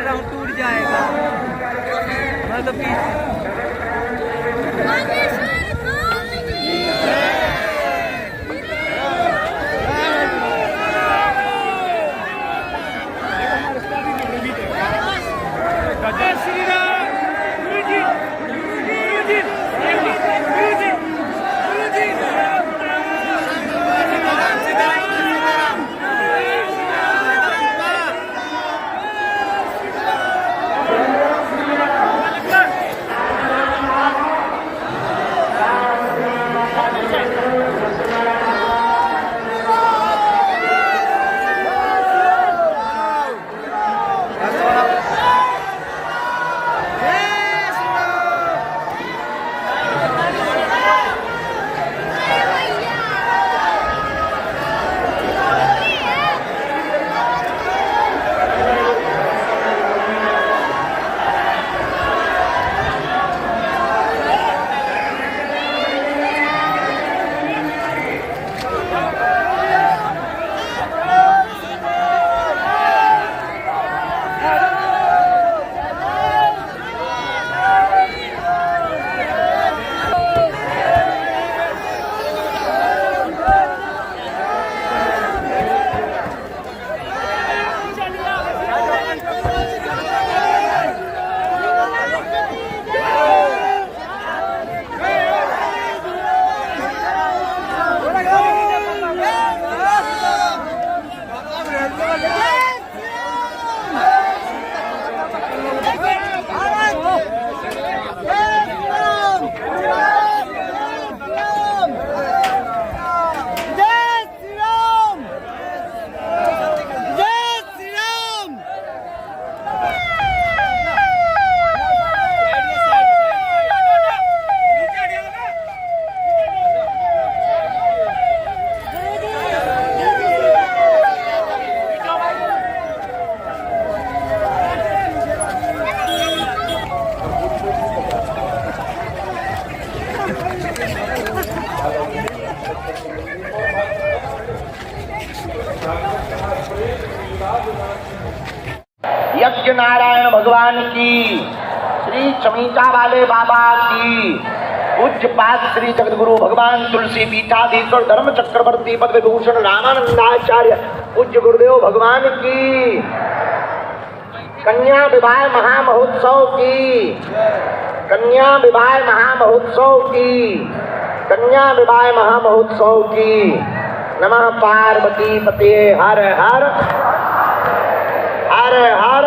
रहा हूँ टूट जाएगा मतलब कि यज्ञ नारायण भगवान की, श्री चमीचा वाले बाबा की, पूज्य पाद श्री जगतगुरु भगवान तुलसी पीठाधीश्वर धर्म चक्रवर्ती पद विभूषण रामानंदाचार्य पूज्य गुरुदेव भगवान की, कन्या विवाह महामहोत्सव की, कन्या विवाह महामहोत्सव की, कन्या विवाह महामहोत्सव की। नमः पार्वती पते हर हर हर हर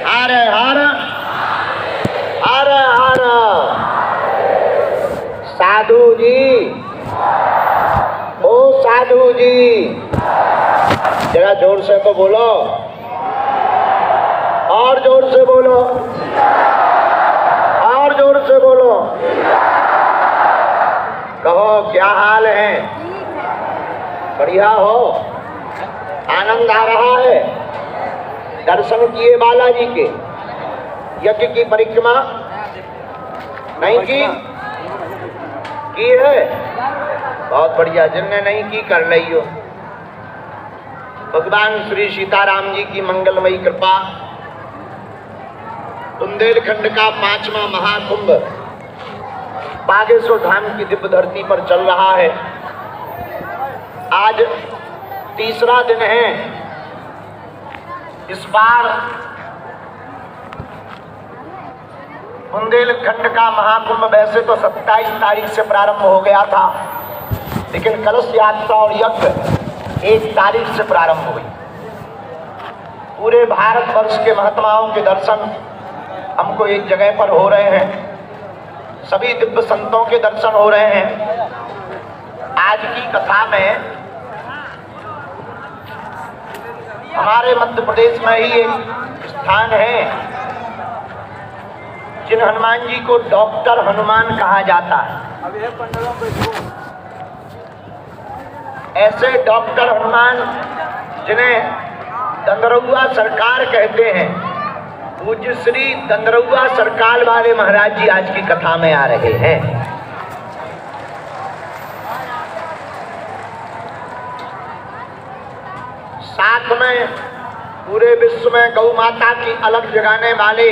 हर हर हर हर। साधु जी, ओ साधु जी, जरा जोर से तो बोलो, और जोर से बोलो, और जोर से बोलो। कहो क्या हाल है? बढ़िया हो? आनंद आ रहा है? दर्शन किए बालाजी के? यज्ञ की परिक्रमा नहीं की है? बहुत बढ़िया। जिनने नहीं की कर रही हो। भगवान श्री सीताराम जी की मंगलमयी कृपा, बुंदेलखंड का 5वां महाकुंभ बागेश्वर धाम की दिव्य धरती पर चल रहा है। आज तीसरा दिन है। इस बार बुंदेलखंड का महाकुंभ वैसे तो 27 तारीख से प्रारंभ हो गया था, लेकिन कलश यात्रा और यज्ञ 1 तारीख से प्रारंभ हुई। पूरे भारतवर्ष के महात्माओं के दर्शन हमको एक जगह पर हो रहे हैं। सभी दिव्य संतों के दर्शन हो रहे हैं। आज की कथा में हमारे मध्य प्रदेश में ही एक स्थान है जिन हनुमान जी को डॉक्टर हनुमान कहा जाता है। ऐसे डॉक्टर हनुमान जिन्हें दंदरौआ सरकार कहते हैं, पूज्य श्री दंदरौआ सरकार वाले महाराज जी आज की कथा में आ रहे हैं। साथ में पूरे विश्व में गौ माता की अलग जगाने वाले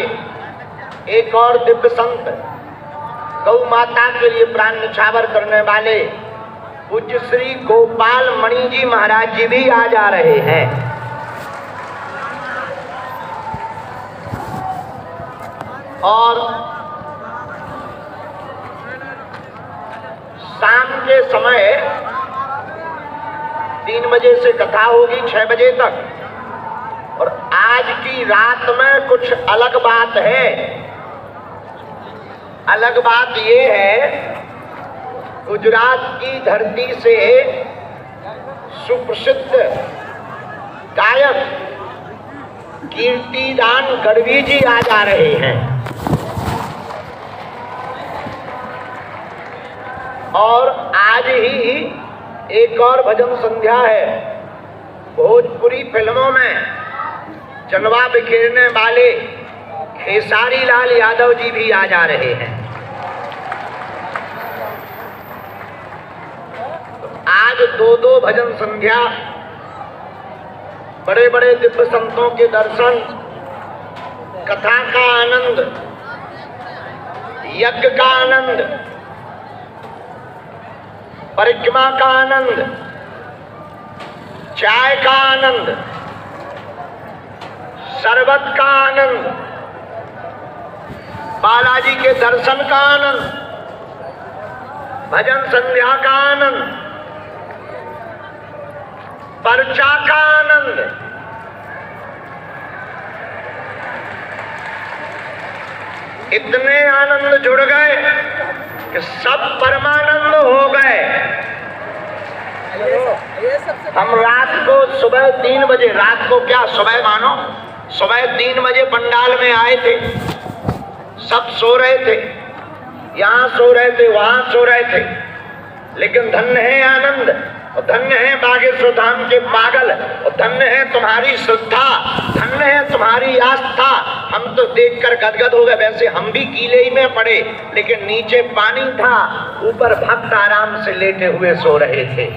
एक और दिव्य संत, गौ माता के लिए प्राण न्यौछावर करने वाले पूज्य श्री गोपाल मणि जी महाराज जी भी आज आ रहे हैं। और शाम के समय 3 बजे से कथा होगी 6 बजे तक। और आज की रात में कुछ अलग बात है। अलग बात ये है, गुजरात की धरती से सुप्रसिद्ध गायक कीर्तिदान गढ़वी जी आज आ रहे हैं। और आज ही एक और भजन संध्या है। भोजपुरी फिल्मों में जलवा बिखेरने वाले खेसारी लाल यादव जी भी आज आ रहे हैं। आज 2-2 भजन संध्या, बड़े बड़े दिव्य संतों के दर्शन, कथा का आनंद, यज्ञ का आनंद, परिक्रमा का आनंद, चाय का आनंद, शरबत का आनंद, बालाजी के दर्शन का आनंद, भजन संध्या का आनंद, पर्चा का आनंद, इतने आनंद जुड़ गए कि सब परमानंद हो गए। हम रात को सुबह 3 बजे, रात को क्या सुबह मानो, सुबह 3 बजे पंडाल में आए थे। सब सो रहे थे, यहाँ सो रहे थे, वहां सो रहे थे, लेकिन धन्य है आनंद, और धन्य है बागेश्वर धाम के पागल, और धन्य है तुम्हारी श्रद्धा, धन्य है तुम्हारी आस्था। हम तो देखकर गदगद हो गए। वैसे हम भी कीले ही में पड़े, लेकिन नीचे पानी था, ऊपर भक्त आराम से लेटे हुए सो रहे थे।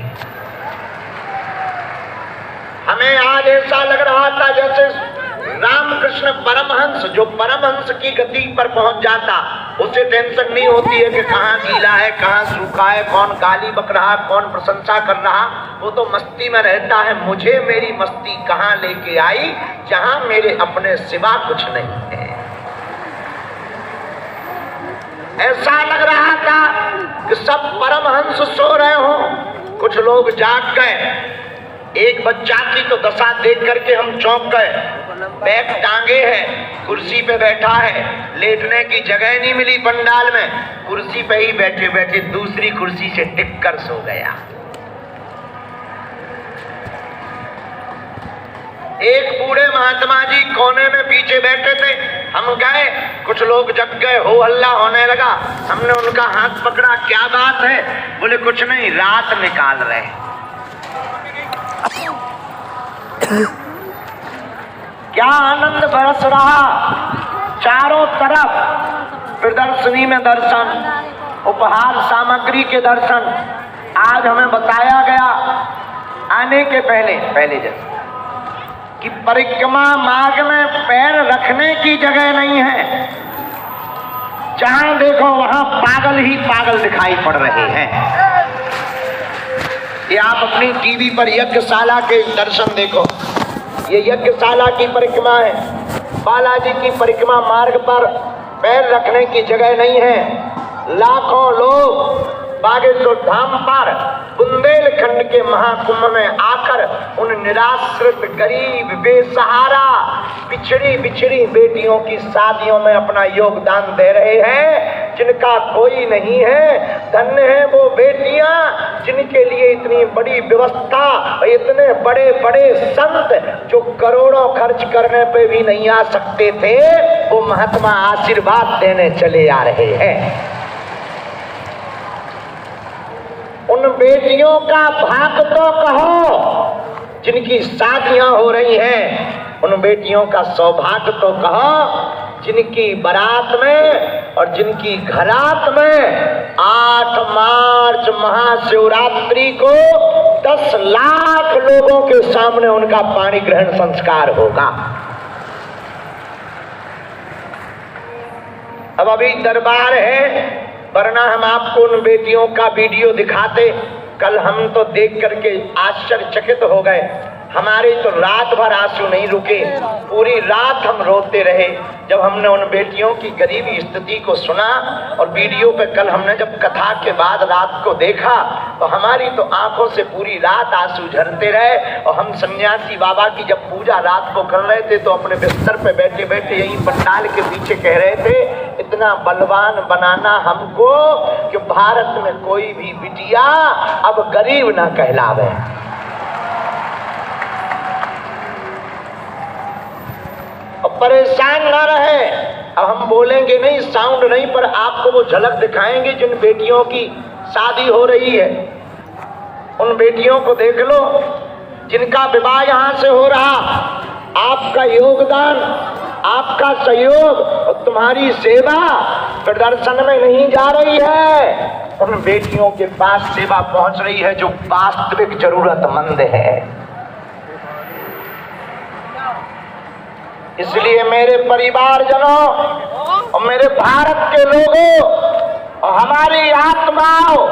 हमें आज ऐसा लग रहा था जैसे रामकृष्ण परमहंस, जो परमहंस की गति पर पहुंच जाता, उसे टेंशन नहीं होती है कि कहाँ गीला है, कहाँ सूखा है, कौन गाली बक रहा, कौन प्रशंसा कर रहा। वो तो मस्ती में रहता है। मुझे मेरी मस्ती कहाँ लेके आई, जहां मेरे अपने सिवा कुछ नहीं है। ऐसा लग रहा था कि सब परमहंस सो रहे हो, कुछ लोग जाग गए। एक बच्चा की तो दशा देख करके हम चौंक गए। बैग टांगे है, कुर्सी पे बैठा है, लेटने की जगह नहीं मिली पंडाल में, कुर्सी पे ही बैठे बैठे दूसरी कुर्सी से टिक कर सो गया। एक बूढ़े महात्मा जी कोने में पीछे बैठे थे। हम गए, कुछ लोग जग गए, हो हल्ला होने लगा। हमने उनका हाथ पकड़ा, क्या बात है? बोले कुछ नहीं, रात निकाल रहे। क्या आनंद बरस रहा, चारों तरफ प्रदर्शनी में दर्शन, उपहार सामग्री के दर्शन। आज हमें बताया गया आने के पहले जैसे कि परिक्रमा मार्ग में पैर रखने की जगह नहीं है। जहां देखो वहां पागल ही पागल दिखाई पड़ रहे हैं। ये आप अपनी टीवी पर यज्ञशाला के दर्शन देखो, ये यज्ञशाला की परिक्रमा है। बालाजी की परिक्रमा मार्ग पर पैर रखने की जगह नहीं है। लाखों लोग बागेश्वर धाम पर बुंदेलखंड के महाकुंभ में आकर उन निराश्रित, गरीब, बेसहारा, पिछड़ी बिछड़ी बेटियों की शादियों में अपना योगदान दे रहे हैं, जिनका कोई नहीं है। धन्य है वो बेटियां जिनके लिए इतनी बड़ी व्यवस्था, इतने बड़े बड़े संत जो करोड़ों खर्च करने पे भी नहीं आ सकते थे, वो महात्मा आशीर्वाद देने चले आ रहे हैं। उन बेटियों का भाग तो कहो जिनकी शादियां हो रही हैं, उन बेटियों का सौभाग्य तो कहो जिनकी बारात में और जिनकी घरात में 8 मार्च महाशिवरात्रि को 10 लाख लोगों के सामने उनका पाणी ग्रहण संस्कार होगा। अब अभी दरबार है, वरना हम आपको उन बेटियों का वीडियो दिखाते। कल हम तो देख करके आश्चर्यचकित हो गए। हमारे तो रात भर आंसू नहीं रुके, पूरी रात हम रोते रहे जब हमने उन बेटियों की गरीबी स्थिति को सुना। और वीडियो पे कल हमने जब कथा के बाद रात को देखा तो हमारी तो आंखों से पूरी रात आंसू झरते रहे। और हम सन्यासी बाबा की जब पूजा रात को कर रहे थे तो अपने बिस्तर पे बैठे बैठे यही पंडाल के पीछे कह रहे थे, इतना बलवान बनाना हमको कि भारत में कोई भी बिटिया अब गरीब ना कहलावे। और परेशान ना रहे। अब हम बोलेंगे नहीं, साउंड नहीं, पर आपको वो झलक दिखाएंगे जिन बेटियों की शादी हो रही है। उन बेटियों को देख लो जिनका विवाह यहाँ से हो रहा। आपका योगदान, आपका सहयोग और तुम्हारी सेवा प्रदर्शन में नहीं जा रही है, उन बेटियों के पास सेवा पहुंच रही है जो वास्तविक जरूरतमंद है। इसलिए मेरे परिवारजनों और मेरे भारत के लोगों और हमारी आत्माओं,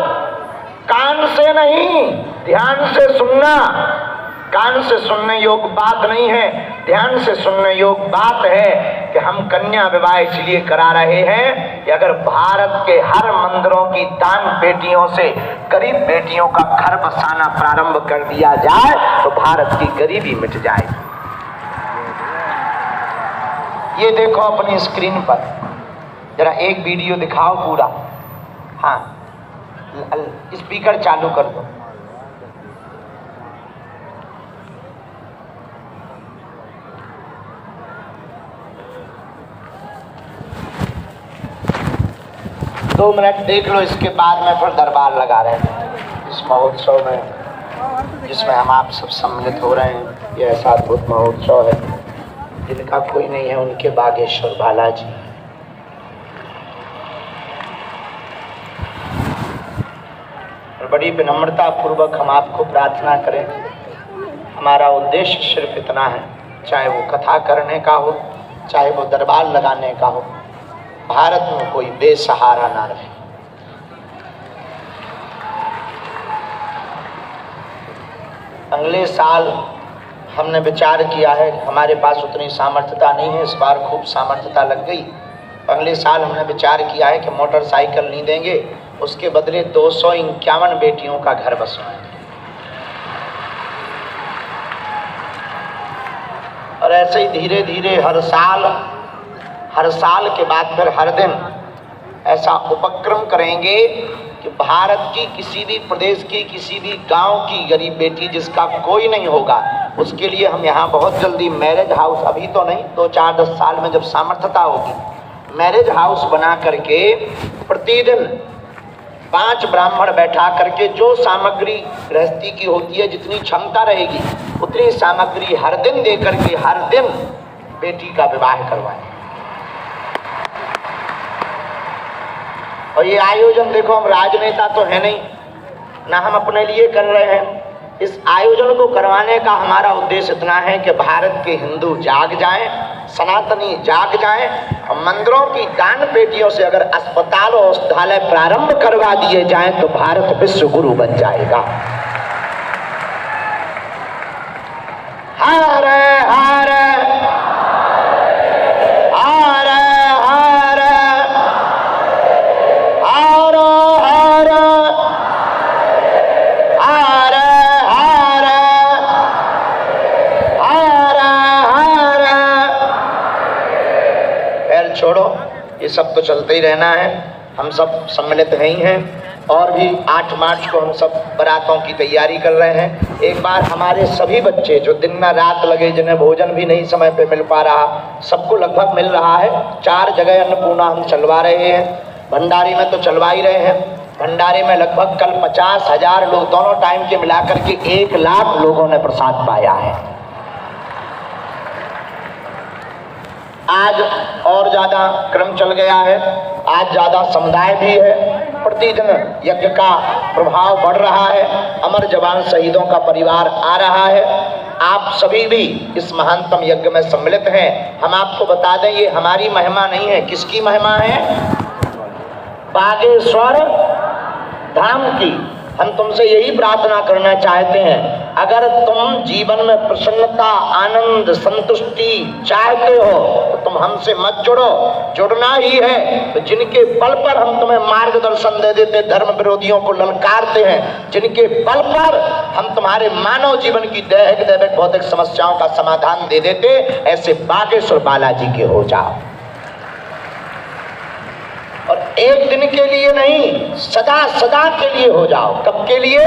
कान से नहीं ध्यान से सुनना। कान से सुनने योग्य बात नहीं है, ध्यान से सुनने योग्य बात है कि हम कन्या विवाह इसलिए करा रहे हैं कि अगर भारत के हर मंदिरों की दान बेटियों से गरीब बेटियों का घर बसाना प्रारंभ कर दिया जाए तो भारत की गरीबी मिट जाए। ये देखो अपनी स्क्रीन पर जरा एक वीडियो दिखाओ पूरा। हाँ, स्पीकर चालू कर दो। दो मिनट देख लो, इसके बाद में फिर दरबार लगा रहे हैं इस महोत्सव में जिसमें हम आप सब सम्मिलित हो रहे हैं। ये ऐसा अद्भुत महोत्सव है जिनका कोई नहीं है, उनके बागेश्वर बालाजी। और बड़ी विनम्रता पूर्वक हम आपको प्रार्थना करें, हमारा उद्देश्य सिर्फ इतना है, चाहे वो कथा करने का हो, चाहे वो दरबार लगाने का हो, भारत में कोई बेसहारा ना रहे। अगले साल हमने विचार किया है, हमारे पास उतनी सामर्थ्यता नहीं है, इस बार खूब सामर्थ्यता लग गई। अगले साल हमने विचार किया है कि मोटरसाइकिल नहीं देंगे, उसके बदले 251 बेटियों का घर बसवाएंगे। और ऐसे ही धीरे धीरे हर साल के बाद फिर हर दिन ऐसा उपक्रम करेंगे कि भारत की किसी भी प्रदेश की किसी भी गांव की गरीब बेटी जिसका कोई नहीं होगा, उसके लिए हम यहाँ बहुत जल्दी मैरिज हाउस, अभी तो नहीं, 2-4-10 साल में जब सामर्थ्यता होगी, मैरिज हाउस बना करके प्रतिदिन 5 ब्राह्मण बैठा करके जो सामग्री गृहस्थी की होती है, जितनी क्षमता रहेगी उतनी सामग्री हर दिन दे करके हर दिन बेटी का विवाह करवाएं। और ये आयोजन देखो, हम राजनेता तो है नहीं, ना हम अपने लिए कर रहे हैं। इस आयोजन को करवाने का हमारा उद्देश्य इतना है कि भारत के हिंदू जाग जाएं, सनातनी जाग जाएं। और मंदिरों की दान पेटियों से अगर अस्पताल और औषधालय प्रारंभ करवा दिए जाएं तो भारत विश्व गुरु बन जाएगा। हरे हरे छोड़ो, ये सब तो चलते ही रहना है। हम सब सम्मिलित हैं ही हैं। और भी 8 मार्च को हम सब बारातों की तैयारी कर रहे हैं। एक बार हमारे सभी बच्चे जो दिन में रात लगे, जिन्हें भोजन भी नहीं समय पे मिल पा रहा, सबको लगभग मिल रहा है। 4 जगह अन्नपूर्णा हम चलवा रहे हैं। भंडारी में तो चलवा ही रहे हैं। भंडारे में लगभग कल 50,000 लोग, दोनों टाइम के मिलाकर के 1 लाख लोगों ने प्रसाद पाया है। आज और ज़्यादा क्रम चल गया है, आज ज़्यादा समुदाय भी है। प्रतिदिन यज्ञ का प्रभाव बढ़ रहा है, अमर जवान शहीदों का परिवार आ रहा है। आप सभी भी इस महानतम यज्ञ में सम्मिलित हैं। हम आपको बता दें, ये हमारी महिमा नहीं है। किसकी महिमा है? बागेश्वर धाम की। हम तुमसे यही प्रार्थना करना चाहते हैं, अगर तुम जीवन में प्रसन्नता, आनंद, संतुष्टि चाहते हो तो तुम हमसे मत जुड़ो। जुड़ना ही है तो जिनके बल पर हम तुम्हें मार्गदर्शन दे देते, धर्म विरोधियों को ललकारते हैं, जिनके बल पर हम तुम्हारे मानव जीवन की दैहिक दैविक भौतिक समस्याओं का समाधान दे देते, ऐसे बागेश्वर बालाजी के हो जाओ। और एक दिन के लिए नहीं, सदा सदा के लिए हो जाओ। कब के लिए?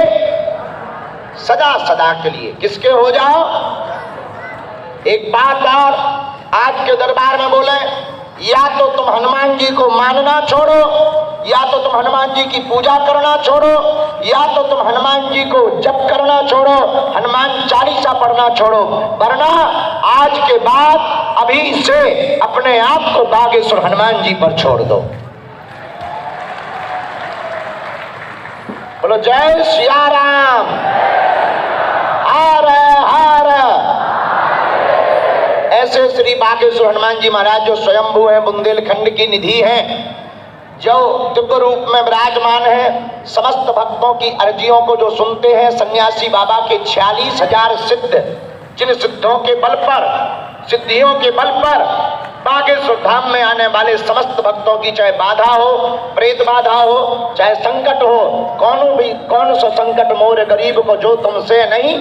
सदा सदा के लिए। किसके हो जाओ? एक बात और आज के दरबार में बोले, या तो तुम हनुमान जी को मानना छोड़ो, या तो तुम हनुमान जी की पूजा करना छोड़ो, या तो तुम हनुमान जी को जप करना छोड़ो, हनुमान चालीसा पढ़ना छोड़ो, वरना आज के बाद अभी से अपने आप को बागेश्वर हनुमान जी पर छोड़ दो। बोलो जय सिया राम। हर हर। ऐसे श्री बागेश्वर हनुमान जी महाराज जो स्वयंभू है, बुंदेलखंड की निधि है, जो दिव्य रूप में विराजमान है, समस्त भक्तों की अर्जियों को जो सुनते हैं, सन्यासी बाबा के 46,000 सिद्ध, जिन सिद्धों के बल पर, सिद्धियों के बल पर बागेश्वर धाम में आने वाले समस्त भक्तों की चाहे बाधा हो, प्रेत बाधा हो, चाहे संकट हो, कौन सा संकट मोर गरीब को जो तुमसे नहीं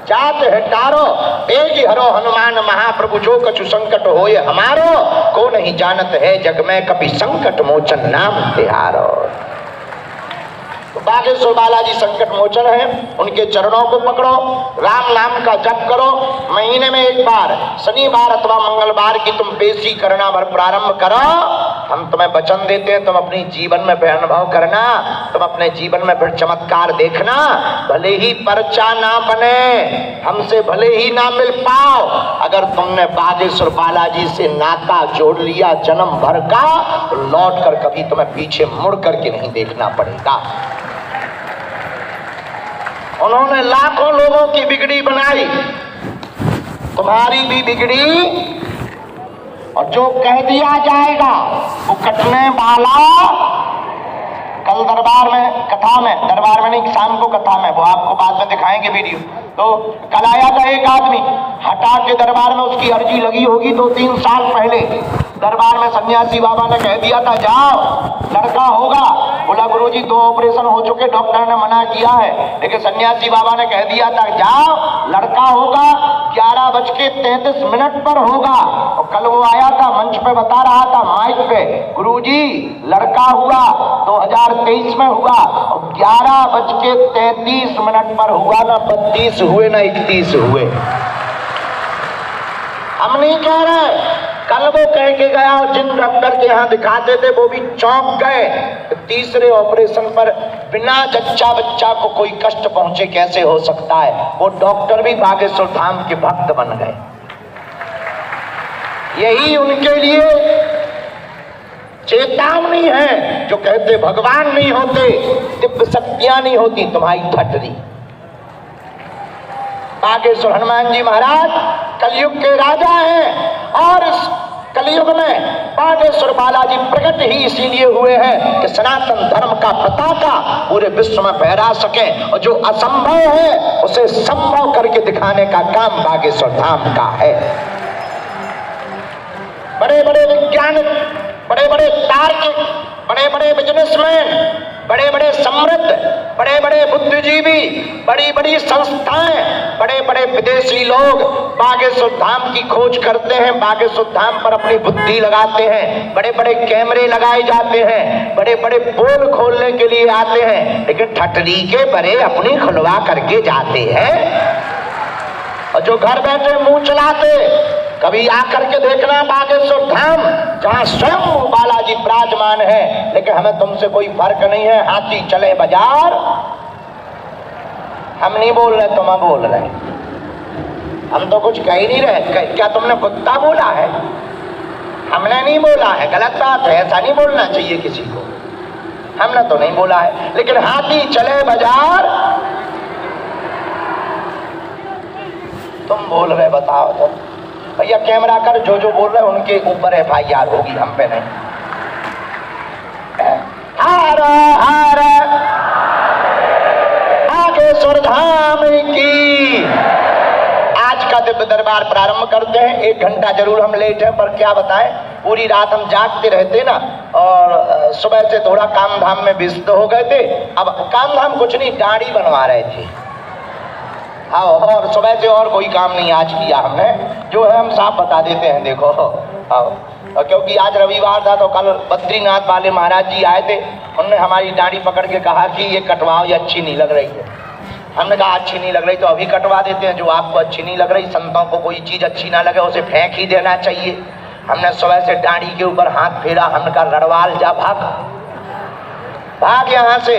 जात है टारो, एक ही हरो हनुमान महाप्रभु जो कछु संकट होए हमारो, को नहीं जानत है जग में कभी संकट मोचन नाम तिहारो। तो बागेश्वर बालाजी संकट मोचन है, उनके चरणों को पकड़ो, राम नाम का जप करो। महीने में एक बार शनिवार अथवा मंगलवार की तुम पेशी करना प्रारंभ करो। हम तुम्हें वचन देते हैं, तुम अपनी जीवन में फिर अनुभव करना, तुम अपने जीवन में फिर चमत्कार देखना। भले ही पर्चा ना बने, हमसे भले ही ना मिल पाओ, अगर तुमने बागेश्वर बालाजी से नाता जोड़ लिया जन्म भर का, तो लौट कर कभी तुम्हें पीछे मुड़ करके नहीं देखना पड़ेगा। उन्होंने लाखों लोगों की बिगड़ी बनाई, तुम्हारी भी बिगड़ी, और जो कह दिया जाएगा वो कटने वाला। कल दरबार में, कथा में, दरबार में नहीं, शाम को कथा में, वो आपको बाद में दिखाएंगे वीडियो। तो कल आया था एक आदमी, हटा के दरबार में उसकी अर्जी लगी होगी 2-3 साल पहले, दरबार में सन्यासी बाबा ने कह दिया था जाओ लड़का होगा। बोला गुरुजी 2 ऑपरेशन हो चुके, डॉक्टर ने मना किया है, लेकिन सन्यासी बाबा ने कह दिया था जाओ लड़का होगा, 11:33 पर होगा। और कल वो आया था, मंच पे बता रहा था माइक पे, गुरुजी लड़का हुआ, 2023 में हुआ, और 11:33 पर हुआ, ना 32 हुए ना 31 हुए। हम नहीं कह रहे, कल वो कह के गया, और जिन डॉक्टर के यहाँ दिखाते थे वो भी चौंक गए। तीसरे ऑपरेशन पर बिना जच्चा बच्चा को कोई कष्ट पहुंचे कैसे हो सकता है? वो डॉक्टर भी बागेश्वर धाम के भक्त बन गए। यही उनके लिए चेतावनी है, जो कहते भगवान नहीं होते, दिव्य शक्तियां नहीं होती, तुम्हारी ठटरी। बागेश्वर हनुमान जी महाराज कलयुग के राजा हैं, और इस कलयुग में बागेश्वर बालाजी प्रकट ही इसीलिए हुए हैं कि सनातन धर्म का पताका पूरे विश्व में फहरा सके, और जो असंभव है उसे संभव करके दिखाने का काम बागेश्वर धाम का है। बड़े बड़े वैज्ञानिक, बड़े बड़े तार्किक, बड़े बड़े बिजनेसमैन, बड़े बड़े समृद्ध, बड़े बड़े बुद्धिजीवी, बड़ी बड़ी संस्थाएं, बड़े बड़े विदेशी लोग बागेश्वर धाम की खोज करते हैं, बागेश्वर धाम पर अपनी बुद्धि लगाते हैं, बड़े बड़े कैमरे लगाए जाते हैं, बड़े बड़े पोल खोलने के लिए आते हैं, लेकिन ठटरी के बड़े अपनी खुलवा करके जाते हैं। और जो घर बैठे मुंह चलाते, कभी आकर के देखना बागेश्वर धाम, जहाँ स्वयं बालाजी विराजमान है, लेकिन हमें तुमसे कोई फर्क नहीं है। हाथी चले बाजार, हम नहीं बोल रहे, तुम बोल रहे, हम तो कुछ कह ही नहीं रहे। क्या तुमने कुत्ता बोला है? हमने नहीं बोला है, गलत बात है, ऐसा नहीं बोलना चाहिए किसी को। हमने तो नहीं बोला है, लेकिन हाथी चले बाजार तुम बोल रहे, बताओ तो भैया कैमरा कर, जो जो बोल रहे उनके ऊपर FIR होगी, हम पे नहीं। हार हार नागेश्वर धाम की। आज का दिव्य दरबार प्रारंभ करते हैं। 1 घंटा जरूर हम लेट हैं, पर क्या बताएं, पूरी रात हम जागते रहते ना, और सुबह से थोड़ा काम धाम में व्यस्त हो गए थे। अब काम धाम कुछ नहीं, दाढ़ी बनवा रहे थे। हाँ, और सुबह से और कोई काम नहीं आज किया हमने, जो है हम साफ बता देते हैं। देखो हाँ, क्योंकि आज रविवार था तो कल बद्रीनाथ वाले महाराज जी आए थे। उन्होंने हमारी दाढ़ी पकड़ के कहा कि ये कटवाओ, ये अच्छी नहीं लग रही है। हमने कहा अच्छी नहीं लग रही तो अभी कटवा देते हैं। जो आपको अच्छी नहीं लग रही, संतों को कोई चीज़ अच्छी ना लगे उसे फेंक ही देना चाहिए। हमने सुबह से दाढ़ी के ऊपर हाथ फेरा, हमने कहा रड़वाल जा भाग यहाँ से,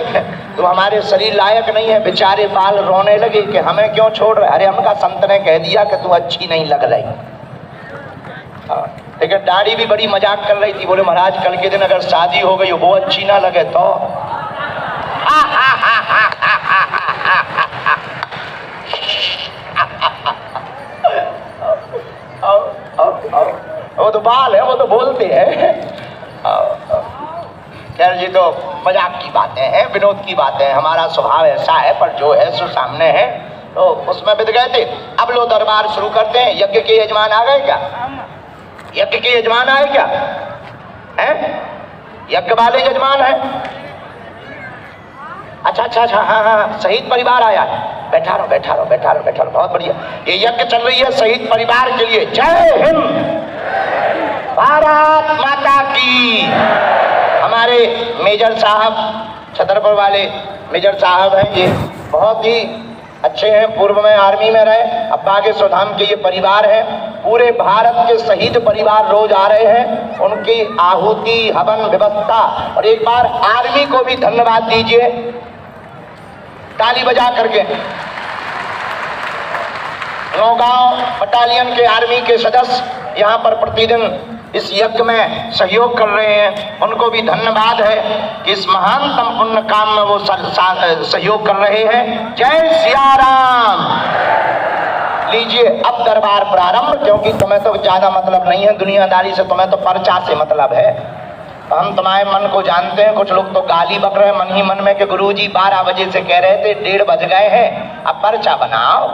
तो हमारे शरीर लायक नहीं है। बेचारे बाल रोने लगे कि हमें क्यों छोड़ रहे। अरे हमका संत ने कह दिया कि तू अच्छी नहीं लग रही। लेकिन दाढ़ी भी बड़ी मजाक कर रही थी। बोले महाराज कल के दिन अगर शादी हो गई वो अच्छी ना लगे तो। वो तो बाल है, वो तो बोलते हैं। खैर जी, तो मजाक की बातें हैं, विनोद की बातें हैं। हमारा स्वभाव ऐसा है, पर जो है सो सामने है, तो उसमें बित गए थे। अब लो दरबार शुरू करते हैं। यज्ञ के यजमान आ गए क्या? यज्ञ के यजमान आए क्या? हैं? यज्ञ वाले यजमान है? अच्छा अच्छा अच्छा, हाँ हाँ, शहीद परिवार आया है। बैठा रहो बैठा रहो बैठा रहो बैठा रहो, बहुत बढ़िया। ये यज्ञ चल रही है शहीद परिवार के लिए। जय हिंद, भारत माता की। हमारे मेजर साहब, छतरपुर वाले मेजर साहब हैं, ये बहुत ही अच्छे हैं। पूर्व में आर्मी में रहे, अब बागेश्वर धाम के ये परिवार है। पूरे भारत के शहीद परिवार रोज आ रहे हैं, उनकी आहुति हवन व्यवस्था। और एक बार आर्मी को भी धन्यवाद दीजिए ताली बजा करके। नौगांव बटालियन के आर्मी के सदस्य यहाँ पर प्रतिदिन इस यज्ञ में सहयोग कर रहे हैं, उनको भी धन्यवाद है कि इस महानतम पुण्य काम में वो सहयोग कर रहे हैं। जय सिया राम। लीजिए अब दरबार प्रारंभ, क्योंकि तुम्हें तो ज्यादा मतलब नहीं है दुनियादारी से, तुम्हें तो पर्चा से मतलब है। हम तुम्हारे मन को जानते हैं। कुछ लोग तो गाली बक रहे हैं मन ही मन में कि गुरुजी 12 बजे से कह रहे थे, 1:30 बज गए हैं, अब पर्चा बनाओ।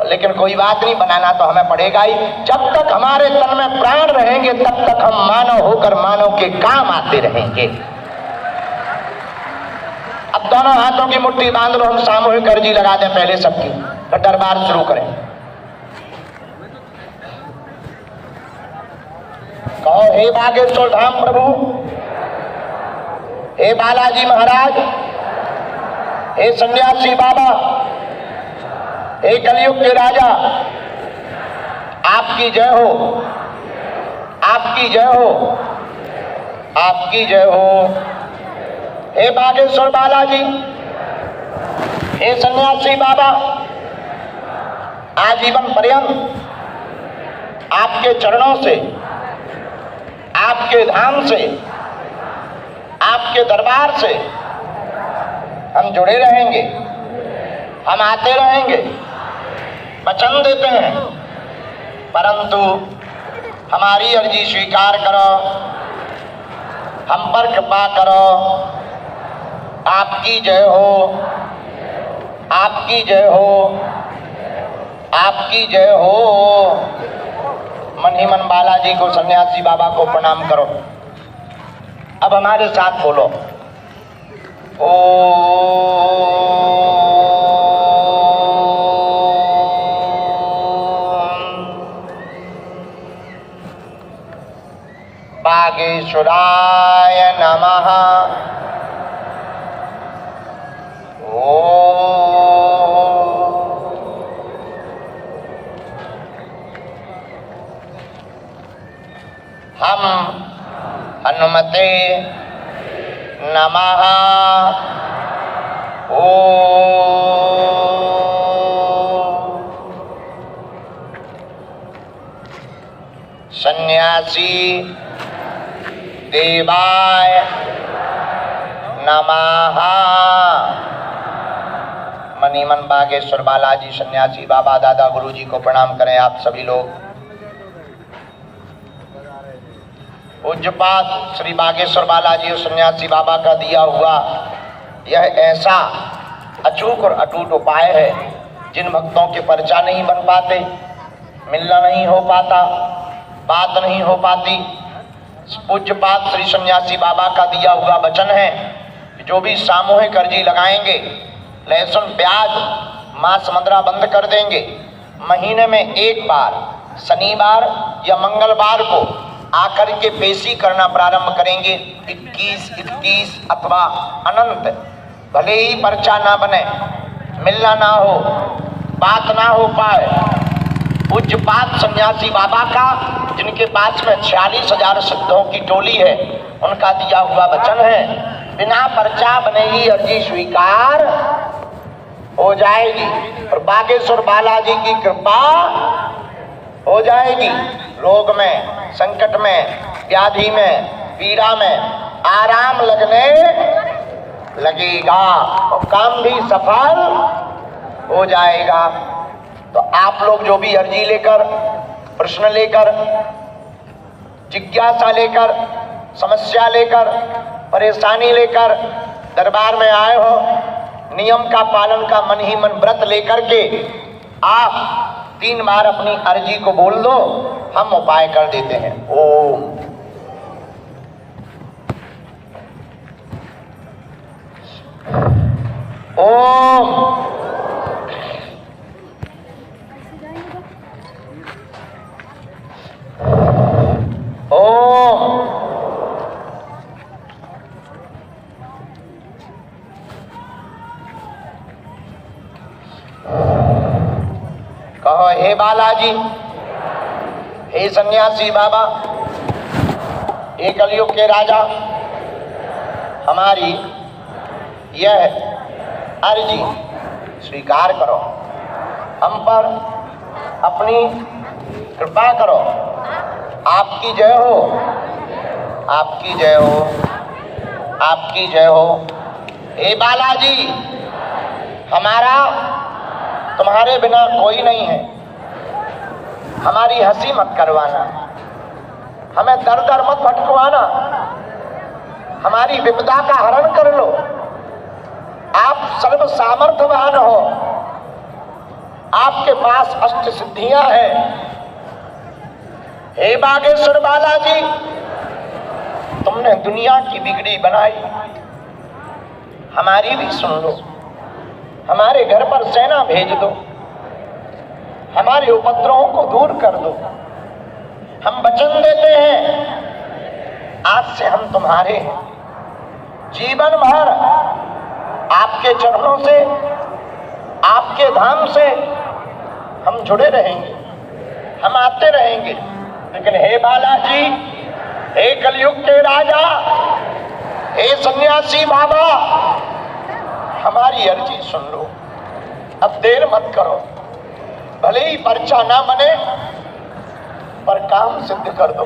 लेकिन कोई बात नहीं, बनाना तो हमें पड़ेगा ही। जब तक हमारे तन में प्राण रहेंगे तब तक हम मानव होकर मानव के काम आते रहेंगे। अब दोनों हाथों की मुट्ठी बांध लो, हम सामूहिक अर्जी लगा दें पहले सबकी, तो दरबार शुरू करें। कहो हे बागेश्वर धाम प्रभु, हे बालाजी महाराज, हे सन्यासी बाबा, हे कलयुग के राजा, आपकी जय हो, आपकी जय हो, आपकी जय हो। हे बागेश्वर बालाजी, हे सन्यासी बाबा, आजीवन पर्यंत आपके चरणों से, आपके धाम से, आपके दरबार से हम जुड़े रहेंगे, हम आते रहेंगे। वचन देते हैं, परंतु हमारी अर्जी स्वीकार करो, हम पर कृपा करो। आपकी जय हो, आपकी जय हो, आपकी जय हो। मन ही मन बालाजी को, सन्यासी बाबा को प्रणाम करो। अब हमारे साथ बोलो, बागेश्वराय नमः। हम हनुमते नमः। सन्यासी देवाय नमः। मनीमन बागेश्वर बालाजी सन्यासी बाबा दादा गुरु जी को प्रणाम करें आप सभी लोग। पूज्यपाद श्री बागेश्वर बालाजी और सन्यासी बाबा का दिया हुआ यह ऐसा अचूक और अटूट उपाय है जिन भक्तों के पर्चा नहीं बन पाते, मिलना नहीं हो पाता, बात नहीं हो पाती, पूज्यपाद श्री सन्यासी बाबा का दिया हुआ वचन है जो भी सामूहिक अर्जी लगाएंगे, लहसुन प्याज मांस मदिरा बंद कर देंगे, महीने में एक बार शनिवार या मंगलवार को आकर के पेशी करना प्रारंभ करेंगे। 21, 31 अथवा अनंत, भले ही पर्चा ना बने, मिलना ना हो, बात ना हो पाए, पूज्यपाद सन्यासी बाबा का जिनके पास में 46,000 सिद्धों की टोली है, उनका दिया हुआ वचन है बिना पर्चा बने ही अर्जी स्वीकार हो जाएगी और बागेश्वर बालाजी की कृपा हो जाएगी। रोग में, संकट में, व्याधि में, पीड़ा में आराम लगने लगेगा और काम भी सफल हो जाएगा। तो आप लोग जो भी अर्जी लेकर, प्रश्न लेकर, जिज्ञासा लेकर, समस्या लेकर, परेशानी लेकर दरबार में आए हो, नियम का पालन का मन ही मन व्रत लेकर के आप 3 बार अपनी अर्जी को बोल दो, हम उपाय कर देते हैं। ओम ओम ओम कहो हे बालाजी, हे सन्यासी बाबा, हे कलयुग के राजा, हमारी यह अर्जी स्वीकार करो, हम पर अपनी कृपा करो। आपकी जय हो, आपकी जय हो, आपकी जय हो। हे बालाजी, हमारा तुम्हारे बिना कोई नहीं है, हमारी हंसी मत करवाना, हमें दर दर मत भटकवाना, हमारी विपदा का हरण कर लो। आप सर्व सामर्थ्यवान हो, आपके पास अष्ट सिद्धियां हैं। हे बागेश्वर बालाजी, तुमने दुनिया की बिगड़ी बनाई, हमारी भी सुन लो, हमारे घर पर सेना भेज दो, हमारे उपद्रवों को दूर कर दो। हम वचन देते हैं आज से हम तुम्हारे हैं, जीवन भर आपके चरणों से, आपके धाम से हम जुड़े रहेंगे, हम आते रहेंगे। लेकिन हे बालाजी, हे कलयुग के राजा, हे सन्यासी बाबा, हमारी अर्जी सुन लो, अब देर मत करो। भले ही पर्चा ना बने पर काम सिद्ध कर दो।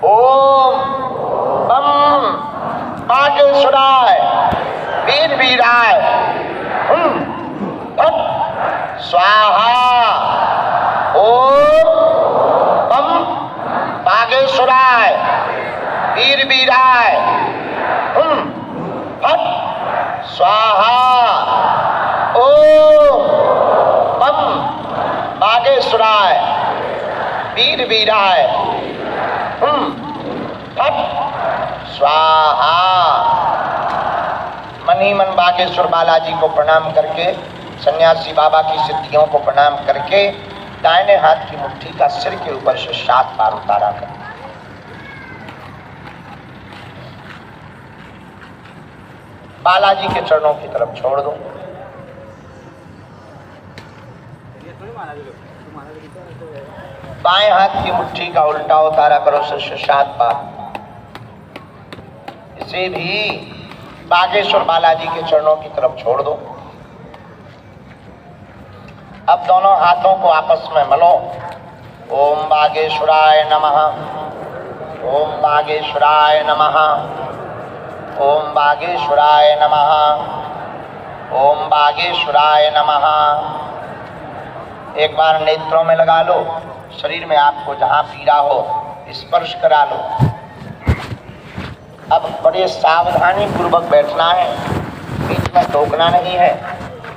ओम बम बागेश्वराय वीर वीराय भट स्वाहा। ओम बम बागेश्वराय वीर वीराय भट स्वाहा। ओम बम बागेश्वराय वीर वीराय भट स्वाहा। मन ही मन बागेश्वर बालाजी को प्रणाम करके, सन्यासी बाबा की सिद्धियों को प्रणाम करके दाहिने हाथ की मुट्ठी का सिर के ऊपर से 7 बार उतारा कर बालाजी के चरणों की तरफ छोड़ दो। बाएं हाथ की मुट्ठी का उल्टा उतारा करो सिर से 7 बार। इसे भी बागेश्वर बालाजी के चरणों की तरफ छोड़ दो। अब दोनों हाथों को आपस में मलो। ओम बागेश्वराय नमः, ओम बागेश्वराय नमः, ओम बागेश्वराय नमः। ओम बागेश्वराय नमः। एक बार नेत्रों में लगा लो, शरीर में आपको जहां पीड़ा हो स्पर्श करा लो। अब बड़े सावधानी पूर्वक बैठना है, बीच में टोकना नहीं है।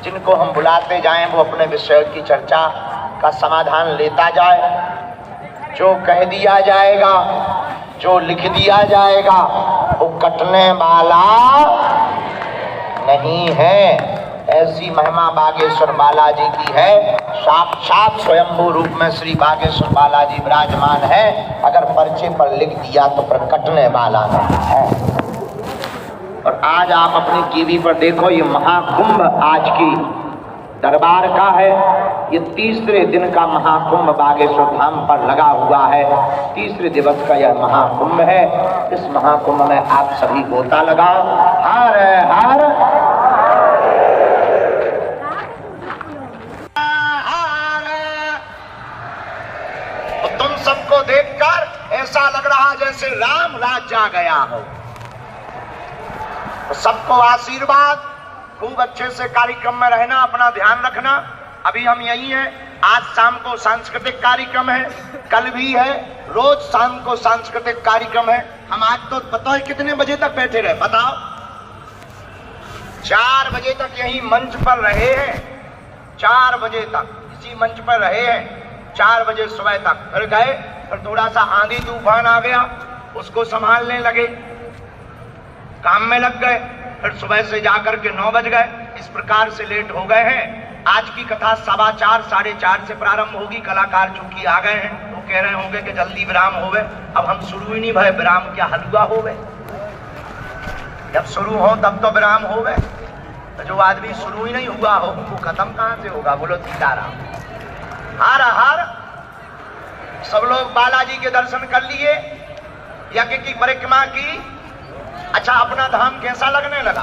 जिनको हम बुलाते जाएं वो अपने विषय की चर्चा का समाधान लेता जाए। जो कह दिया जाएगा, जो लिख दिया जाएगा वो कटने वाला नहीं है। ऐसी महिमा बागेश्वर बालाजी की है। साक्षात स्वयंभू रूप में श्री बागेश्वर बालाजी विराजमान है। अगर पर्चे पर लिख दिया तो फिर कटने वाला नहीं है। और आज आप अपनी टीवी पर देखो, ये महाकुंभ आज की दरबार का है। ये तीसरे दिन का महाकुंभ बागेश्वर धाम पर लगा हुआ है। तीसरे दिवस का यह महाकुंभ है। इस महाकुंभ में आप सभी गोता लगाओ। हर हर तुम सबको देखकर ऐसा लग रहा जैसे राम राज्य आ गया हो। तो सबको आशीर्वाद, खूब अच्छे से कार्यक्रम में रहना, अपना ध्यान रखना। अभी हम यही हैं। आज शाम को सांस्कृतिक कार्यक्रम है, कल भी है, रोज शाम को सांस्कृतिक कार्यक्रम है। हम आज तो बताओ कितने बजे तक बैठे रहे, बताओ? 4 बजे तक यही मंच पर रहे हैं। 4 बजे तक इसी मंच पर रहे हैं। 4 बजे सुबह तक फिर गए, फिर थोड़ा सा आंधी तूफान आ गया, उसको संभालने लगे, काम में लग गए। फिर सुबह से जाकर के 9 बज गए। इस प्रकार से लेट हो गए हैं। आज की कथा 4:15 साढ़े 4 से प्रारंभ होगी। कलाकार चूंकि आ गए हैं वो कह रहे होंगे कि जल्दी विराम होवे। अब हम शुरू ही नहीं भय, विराम क्या हलवा होवे? जब शुरू हो तब तो विराम होवे। तो जो आदमी शुरू ही नहीं हुआ हो वो खत्म कहां से होगा? बोलो सीताराम। हर हर। सब लोग बालाजी के दर्शन कर लिए, यज्ञ की परिक्रमा की। अच्छा, अपना धाम कैसा लगने लगा?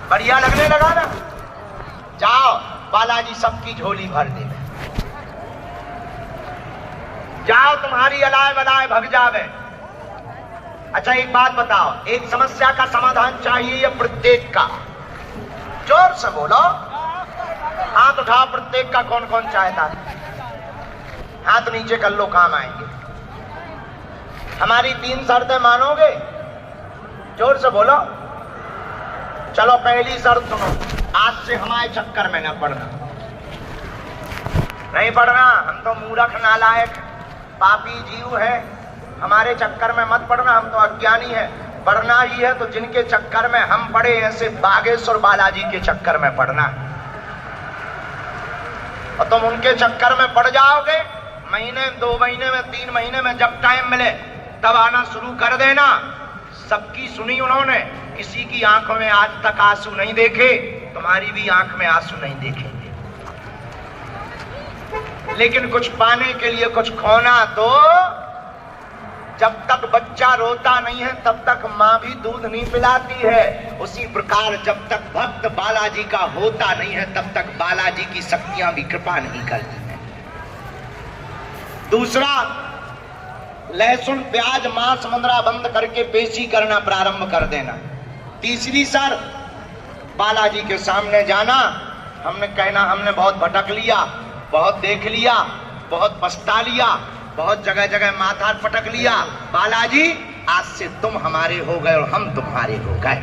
बढ़िया लगने लगा ना? जाओ, बालाजी सबकी झोली भर दे। जाओ, तुम्हारी अलाय बलाय भग जावे। अच्छा, एक बात बताओ, एक समस्या का समाधान चाहिए या प्रत्येक का? जोर से बोलो। हाथ उठाओ, प्रत्येक का कौन कौन चाहता है? हाथ नीचे कर लो, काम आएंगे। हमारी 3 शर्तें मानोगे? जोर से बोलो। चलो, पहली शर्त सुनो, आज से हमारे चक्कर में न पड़ना। नहीं पड़ना। हम तो मूर्ख नालायक पापी जीव है, हमारे चक्कर में मत पड़ना। हम तो अज्ञानी है। पढ़ना ही है तो जिनके चक्कर में हम पड़े, ऐसे बागेश्वर बालाजी के चक्कर में पड़ना। और तुम उनके चक्कर में पड़ जाओगे, महीने 2 महीने में 3 महीने में जब टाइम मिले तब आना शुरू कर देना। सबकी सुनी उन्होंने, किसी की आंखों में आज तक आंसू नहीं देखे, तुम्हारी भी आंख में आंसू नहीं देखेंगे। लेकिन कुछ पाने के लिए कुछ खोना तो। जब तक बच्चा रोता नहीं है तब तक माँ भी दूध नहीं पिलाती है। उसी प्रकार जब तक भक्त बालाजी का होता नहीं है तब तक बालाजी की शक्तियां भी कृपा नहीं करती है। दूसरा, लहसुन प्याज मांस मंदरा बंद करके पेशी करना प्रारंभ कर देना। तीसरी शर्त, बालाजी के सामने जाना। हमने कहना हमने बहुत भटक लिया, बहुत देख लिया, बहुत पछता लिया, बहुत जगह जगह माथा पटक लिया। बालाजी, आज से तुम हमारे हो गए और हम तुम्हारे हो गए।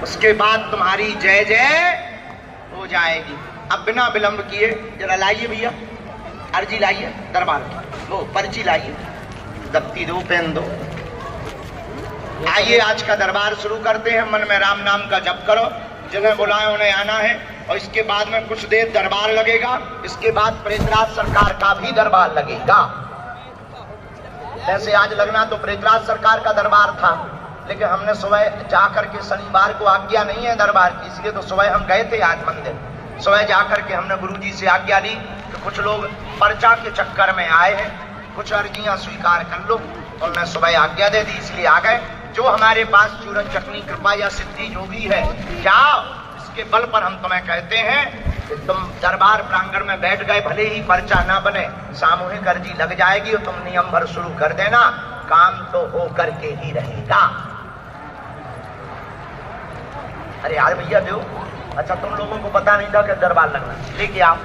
उसके बाद तुम्हारी जय जय हो जाएगी। अब बिना विलंब किए जरा लाइए भैया, अर्जी लाइए दरबार की, वो पर्ची लाइए, दफ्ती दो, पेन दो। आइए, आज का दरबार शुरू करते हैं। मन में राम नाम का जप करो। जिन्हें बुलाए उन्हें आना है। और इसके बाद में कुछ देर दरबार लगेगा। इसके बाद प्रेतराज सरकार का भी दरबार लगेगा। वैसे आज लगना तो प्रेतराज सरकार का दरबार था, लेकिन हमने सुबह जाकर के, शनिवार को आज्ञा नहीं है दरबार की, इसलिए तो सुबह हम गए थे आज मंदिर। सुबह जाकर के हमने गुरुजी से आज्ञा ली। तो कुछ लोग पर्चा के चक्कर में आए हैं, कुछ अर्जियां स्वीकार कर लो, और मैं सुबह आज्ञा दे दी इसलिए आ गए। जो हमारे पास चूरन चटनी कृपा या सिद्धि जो भी है, जाओ, इसके बल पर हम तुम्हें कहते हैं कि तुम दरबार प्रांगण में बैठ गए, भले ही पर्चा ना बने, सामूहिक अर्जी लग जाएगी और तुम नियम भर शुरू कर देना, काम तो हो करके ही रहेगा। अरे यार भैया दो, अच्छा तुम लोगों को पता नहीं था कि दरबार लगना, लेके आओ,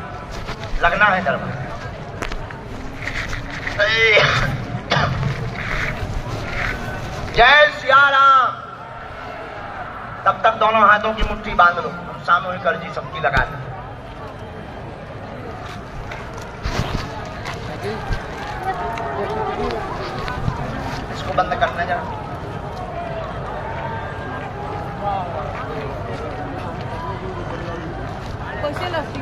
लगना है दरबार। जय सिया राम। तब तक दोनों हाथों की मुट्ठी बांध लो, सामूहिक अर्जी सबकी लगा दो। इसको बंद करना जरा। पैसे लगती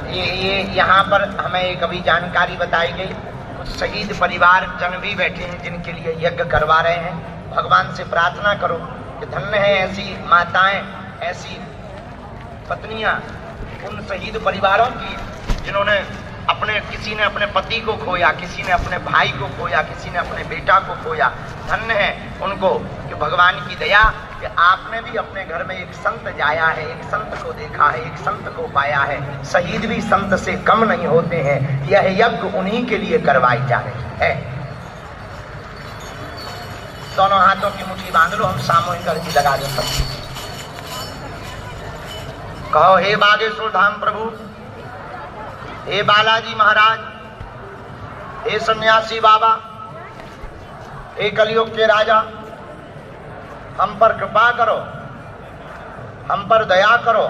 ये यहाँ पर हमें एक अभी जानकारी बताई गई, कुछ शहीद परिवार जन भी बैठे हैं जिनके लिए यज्ञ करवा रहे हैं। भगवान से प्रार्थना करो कि धन्य है ऐसी माताएं, ऐसी पत्नियां उन शहीद परिवारों की जिन्होंने किसी ने अपने पति को खोया, किसी ने अपने भाई को खोया, किसी ने अपने बेटा को खोया। धन्य है उनको कि भगवान की दया कि आपने भी अपने घर में एक संत जाया है, एक संत को देखा है, एक संत को पाया है। शहीद भी संत से कम नहीं होते हैं। यह यज्ञ उन्हीं के लिए करवाई जा रही है। दोनों हाथों की मुट्ठी बांध लो, हम सामूहिक अर्जी लगा दें सब। कहो, हे बागेश्वर धाम प्रभु, हे बालाजी महाराज, हे सन्यासी बाबा, हे कलयुग के राजा, हम पर कृपा करो, हम पर दया करो,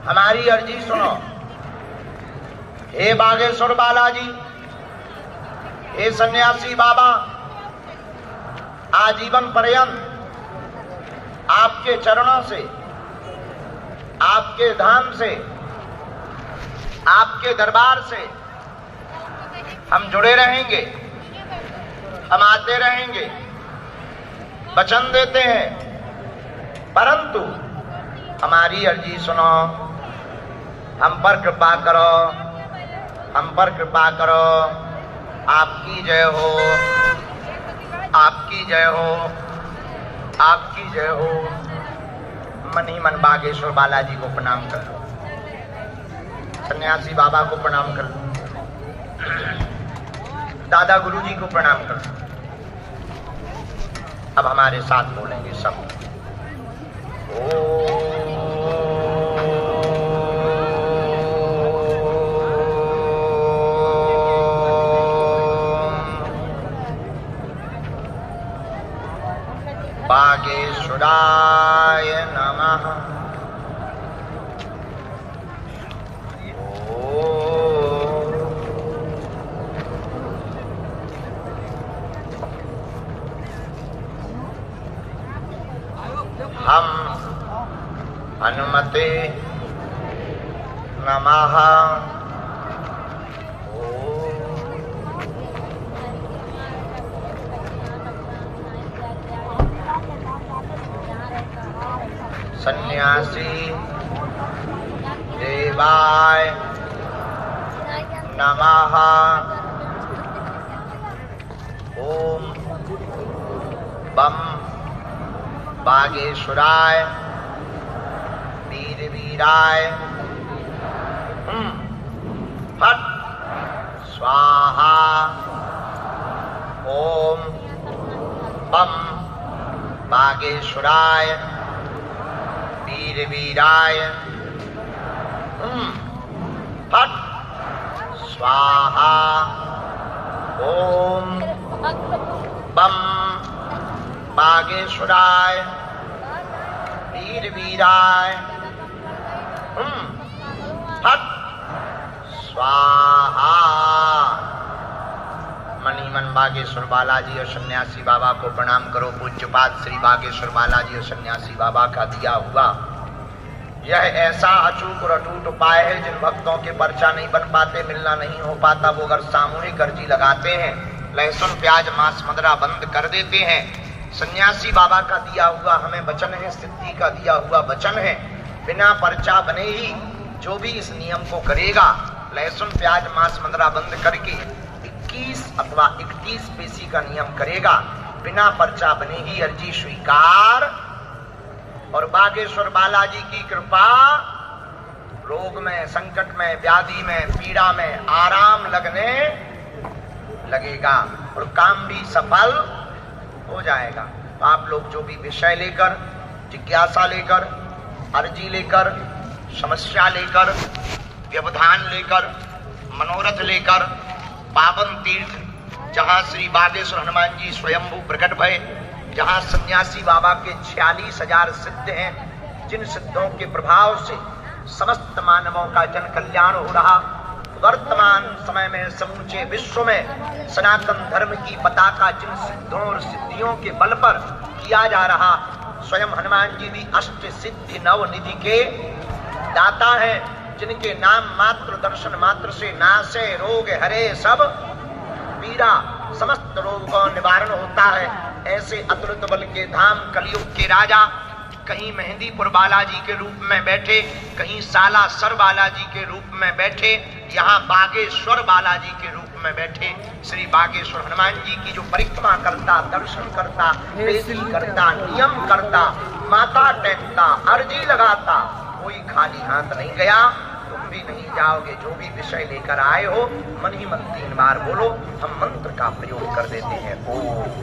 हमारी अर्जी सुनो। हे बागेश्वर बालाजी, हे सन्यासी बाबा, आजीवन पर्यंत आपके चरणों से, आपके धाम से, आपके दरबार से हम जुड़े रहेंगे, हम आते रहेंगे, वचन देते हैं। परंतु हमारी अर्जी सुनो, हम पर कृपा करो, हम पर कृपा करो। आपकी जय हो, आपकी जय हो, आपकी जय हो। मन ही मन बागेश्वर बालाजी को प्रणाम कर लो, सन्यासी बाबा को प्रणाम कर लो, दादा गुरुजी को प्रणाम कर लो। अब हमारे साथ बोलेंगे सब। बागेश्वराय नमः। हम हनुमते नमः। सन्यासी देवाय नमः। ओम बम बागेश्वराय वीर वीराय फट स्वाहा। ओम बम बागेश्वराय वीर वीराय फट स्वाहा। ओम बम बागेश्वराय वीर वीराय फट स्वाहा। श्रीमन बागेश्वर बालाजी और सन्यासी बाबा को प्रणाम करो। पूज्यपाद श्री बागेश्वर बालाजी और सन्यासी बाबा का दिया हुआ यह ऐसा अचूक और अटूट उपाय है, जिन भक्तों के पर्चा नहीं बन पाते, मिलना नहीं हो पाता, वो अगर सामूहिक अर्जी लगाते हैं, लहसुन प्याज मांस मदिरा बंद कर देते हैं। सन्यासी बाबा का दिया हुआ हमें वचन है, सिद्धि का दिया हुआ वचन है, बिना पर्चा बने ही जो भी इस नियम को करेगा, लहसुन प्याज मांस मदिरा बंद करके 21 अथवा 31 पेशी का नियम करेगा, बिना पर्चा बने ही अर्जी स्वीकार। और बागेश्वर बालाजी की कृपा, रोग में, संकट में, व्याधि में, पीड़ा में आराम लगने लगेगा और काम भी सफल हो जाएगा। तो आप लोग जो भी विषय लेकर, जिज्ञासा लेकर, अर्जी लेकर, समस्या लेकर, व्यवधान लेकर, मनोरथ लेकर, पावन तीर्थ जहां श्री बागेश्वर हनुमान जी स्वयंभू प्रकट भय, जहां सन्यासी बाबा के 46,000 सिद्ध हैं, जिन सिद्धों के प्रभाव से समस्त मानवों का जन कल्याण हो रहा, वर्तमान समय में समूचे विश्व में सनातन धर्म की पताका जिन सिद्धों और सिद्धियों के बल पर किया जा रहा, स्वयं हनुमान जी भी अष्ट सिद्धि नव निधि के दाता हैं, जिनके नाम मात्र दर्शन मात्र से नासे रोग हरे सब पीड़ा, समस्त रोग का निवारण होता है। ऐसे अतुलित बल के धाम कलयुग के राजा कहीं मेहंदीपुर बालाजी के रूप में बैठे, कहीं सालासर बालाजी के रूप में बैठे, यहाँ बागेश्वर बालाजी के रूप में बैठे श्री बागेश्वर हनुमान जी की जो परिक्रमा करता, दर्शन करता, पेशी करता, नियम करता, माथा टेकता, अर्जी लगाता, कोई खाली हाथ नहीं गया। तुम भी नहीं जाओगे। जो भी विषय लेकर आए हो मन ही मन 3 बार बोलो, हम मंत्र का प्रयोग कर देते हैं। ओम